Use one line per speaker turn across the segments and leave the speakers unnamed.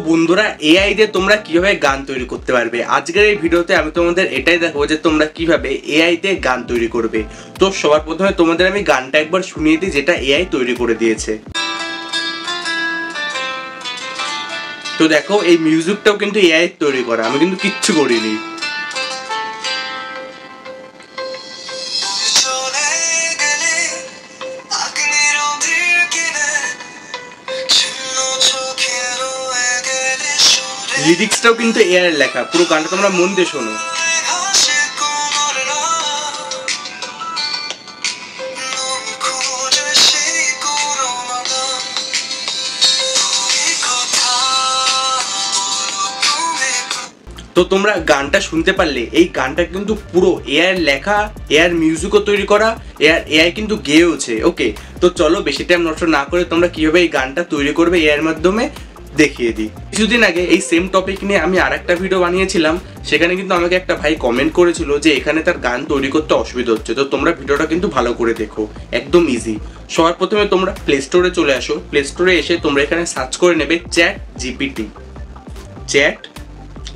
বন্ধুরা এআই দিয়ে তোমরা কিভাবে গান তৈরি করতে পারবে। আজকের এই ভিডিওতে আমি তোমাদের এটাই দেখাবো যে তোমরা কিভাবে এআই দিয়ে গান তৈরি করবে। তো সবার প্রথমে তোমাদের আমি গানটা একবার শুনিয়ে দিই যেটা এআই তৈরি করে দিয়েছে। তো দেখো এই মিউজিকটাও কিন্তু এআই তৈরি করা, আমি কিন্তু কিচ্ছু করিনি। লিরিক্সটাও কিন্তু এআই এর লেখা, পুরো গানটা তোমরা মন দিয়ে শোনো। তো তোমরা গানটা শুনতে পারলে, এই গানটা কিন্তু পুরো এআই এর লেখা, এআই এর মিউজিকও তৈরি করা, এআই কিন্তু গেয়েওছে। ওকে, তো চলো বেশি টাইম নষ্ট না করে তোমরা কিভাবে এই গানটা তৈরি করবে এআই এর মাধ্যমে দেখিয়ে দিই। কিছুদিন আগে এই সেম টপিক নিয়ে আমি আরেকটা ভিডিও বানিয়েছিলাম, সেখানে কিন্তু আমাকে একটা ভাই কমেন্ট করেছিল যে এখানে তার গান তৈরি করতে অসুবিধা হচ্ছে। তো তোমরা ভিডিওটা কিন্তু ভালো করে দেখো, একদম ইজি। সবার প্রথমে তোমরা প্লে স্টোরে চলে আসো। প্লে স্টোরে এসে তোমরা এখানে সার্চ করে নেবে চ্যাট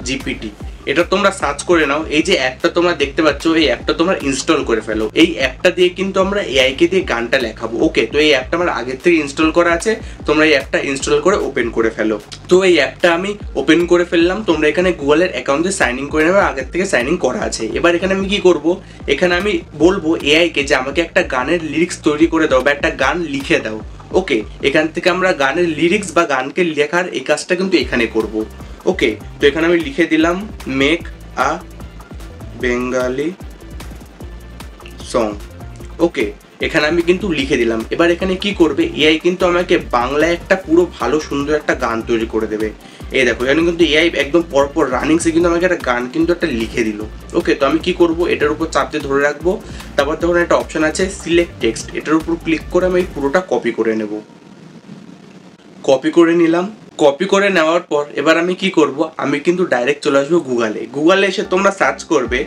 জিপিটি। এটা তোমরা সার্চ করে নাও। এই যে অ্যাপটা তোমরা দেখতে পাচ্ছ, এই অ্যাপটা তোমরা ইনস্টল করে ফেলো। এই অ্যাপটা দিয়ে কিন্তু আমরা এআই কে দিয়ে গানটা লেখাবো। ওকে, তো এই অ্যাপটা আমার আগের থেকে ইনস্টল করা আছে, তোমরা এই অ্যাপটা ইনস্টল করে ওপেন করে ফেলো। তো এই অ্যাপটা আমি ওপেন করে ফেললাম। তোমরা এখানে গুগলের অ্যাকাউন্টে সাইন ইন করে নেবে, আগের থেকে সাইন ইন করা আছে। এবার এখানে আমি কি করব, এখানে আমি বলবো এআই কে যে আমাকে একটা গানের লিরিক্স তৈরি করে দাও বা একটা গান লিখে দাও। ওকে, এখান থেকে আমরা গানের লিরিক্স বা গানকে লেখার এই কাজটা কিন্তু এখানে করব। ওকে, তো এখানে আমি লিখে দিলাম মেক আ বেঙ্গালি সং। ওকে, এখানে আমি কিন্তু লিখে দিলাম। এবার এখানে কি করবে, এআই কিন্তু আমাকে বাংলায় একটা পুরো ভালো সুন্দর একটা গান তৈরি করে দেবে। এই দেখো এখানে কিন্তু এআই একদম পরপর রানিংসে কিন্তু আমাকে একটা গান কিন্তু একটা লিখে দিল। ওকে, তো আমি কি করব, এটার উপর চাপ দিয়ে ধরে রাখবো। তারপর তখন একটা অপশন আছে সিলেক্ট টেক্সট, এটার উপর ক্লিক করে আমি পুরোটা কপি করে নেব। কপি করে নিলাম। কপি করে নেওয়ার পর এবার আমি কি করব, আমি কিন্তু ডাইরেক্ট চলে আসবো গুগলে এসে তোমরা সার্চ করবে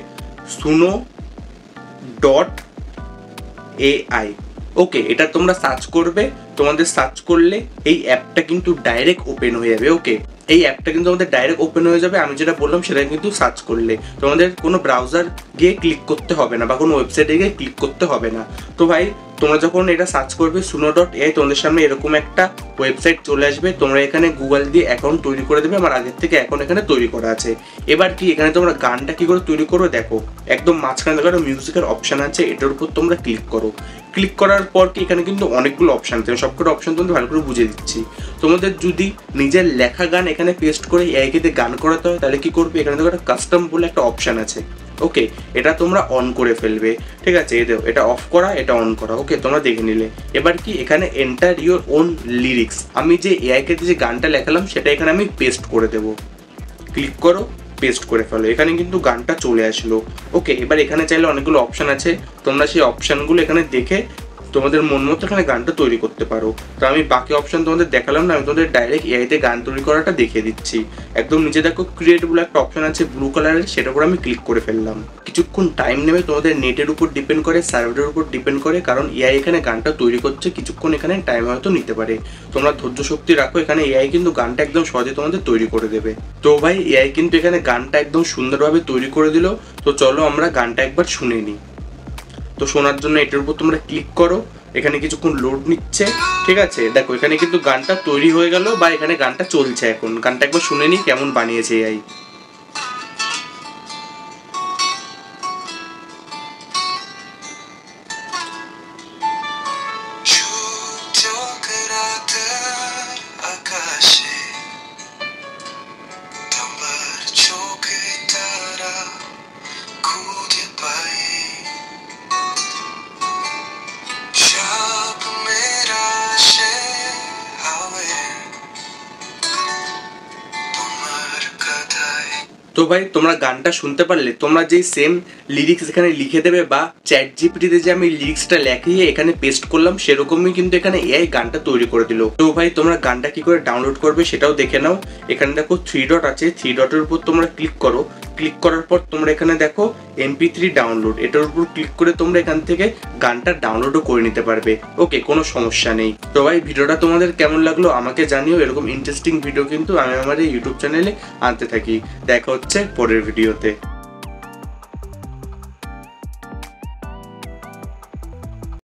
suno.ai। ওকে, এটা তোমরা সার্চ করবে। তোমাদের সার্চ করলে এই অ্যাপটা কিন্তু ডাইরেক্ট ওপেন হয়ে যাবে। ওকে, এই অ্যাপটা কিন্তু আমাদের ডাইরেক্ট ওপেন হয়ে যাবে। আমি যেটা বললাম সেটা কিন্তু সার্চ করলে তোমাদের কোনো ব্রাউজার গিয়ে ক্লিক করতে হবে না বা কোনো ওয়েবসাইটে গিয়ে ক্লিক করতে হবে না। তো ভাই তোমরা যখন এটা সার্চ করবে suno.ai, তোমাদের সামনে এরকম একটা ওয়েবসাইট চলে আসবে। তোমরা এখানে গুগল দিয়ে অ্যাকাউন্ট তৈরি করে দেবে। আমার আগের থেকে অ্যাকাউন্ট এখানে তৈরি করা আছে। এবার কি এখানে তোমরা গানটা কি করে তৈরি করো দেখো, একদম মাঝখানে দেখো একটা মিউজিকের অপশন আছে, এটার উপর তোমরা ক্লিক করো। ক্লিক করার পর কি এখানে কিন্তু অনেকগুলো অপশন থাকে, সবকটা অপশন তোমাদের ভালো করে বুঝিয়ে দিচ্ছি। তোমাদের যদি নিজের লেখা গান এখানে পেস্ট করে এআই কে দিয়ে গান করাতে হয় তাহলে কি করবে, এখানে দেখো একটা কাস্টম বলে একটা অপশন আছে। ওকে, এটা তোমরা অন করে ফেলবে। ঠিক আছে, এই দেখো এটা অফ করা, এটা অন করা। ওকে, তোমরা দেখে নিলে। এবার কি এখানে এন্টার ইউর ওন লিরিক্স, আমি যে এআই কে যে গানটা লেখালাম সেটা এখানে আমি পেস্ট করে দেবো। ক্লিক করো, পেস্ট করে ফেলো। এখানে কিন্তু গানটা চলে আসলো। ওকে, এবার এখানে চাইলে অনেকগুলো অপশন আছে, তোমরা সেই অপশনগুলো এখানে দেখে তোমাদের মন মতো এখানে গানটা তৈরি করতে পারো। তো আমি বাকি অপশন তোমাদের দেখালাম না, আমি তোমাদের ডাইরেক্ট এআইতে গান তৈরি করাটা দেখিয়ে দিচ্ছি। একদম নিচে দেখো ক্রিয়েট বলে একটা অপশন আছে ব্লু কালারের, সেটার উপর আমি ক্লিক করে ফেললাম। কিছুক্ষণ টাইম নেবে, তোমাদের নেটের উপর ডিপেন্ড করে, সার্ভারের উপর ডিপেন্ড করে, কারণ এআই এখানে গানটা তৈরি করছে। কিছুক্ষণ এখানে টাইম হয়তো নিতে পারে, তোমরা ধৈর্য শক্তি রাখো। এখানে এআই কিন্তু গানটা একদম সহজে তোমাদের তৈরি করে দেবে। তো ভাই এআই কিন্তু এখানে গানটা একদম সুন্দরভাবে তৈরি করে দিল। তো চলো আমরা গানটা একবার শুনে নিই। তো শোনার জন্য এটার উপর তোমরা ক্লিক করো। এখানে কিছুক্ষণ লোড নিচ্ছে। ঠিক আছে, দেখো এখানে কিন্তু গানটা তৈরি হয়ে গেল বা এখানে গানটা চলছে। এখন গানটা একবার শুনে নিই কেমন বানিয়েছে এআই। তো ভাই তোমরা গানটা শুনতে পারলে, তোমরা যেই সেম লিরিক্স এখানে লিখে দেবে বা চ্যাট জিপিটিতে যে আমি লিরিক্সটা লেখিয়ে এখানে পেস্ট করলাম সেরকমই কিন্তু এখানে এআই গানটা তৈরি করে দিল। তো ভাই তোমরা গানটা কি করে ডাউনলোড করবে সেটাও দেখে নাও। এখানে দেখো 3 ডট আছে, 3 ডটের উপর তোমরা ক্লিক করো। ক্লিক করার পর তোমরা এখানে দেখো MP3 ডাউনলোড, এটার উপর ক্লিক করে তোমরা এখান থেকে গানটা ডাউনলোডও করে নিতে পারবে। ওকে, কোনো সমস্যা নেই। তো ভাই ভিডিওটা তোমাদের কেমন লাগলো আমাকে জানিও। এরকম ইন্টারেস্টিং ভিডিও কিন্তু আমি আমার এই ইউটিউব চ্যানেলে আনতে থাকি। দেখা হচ্ছে পরের ভিডিওতে।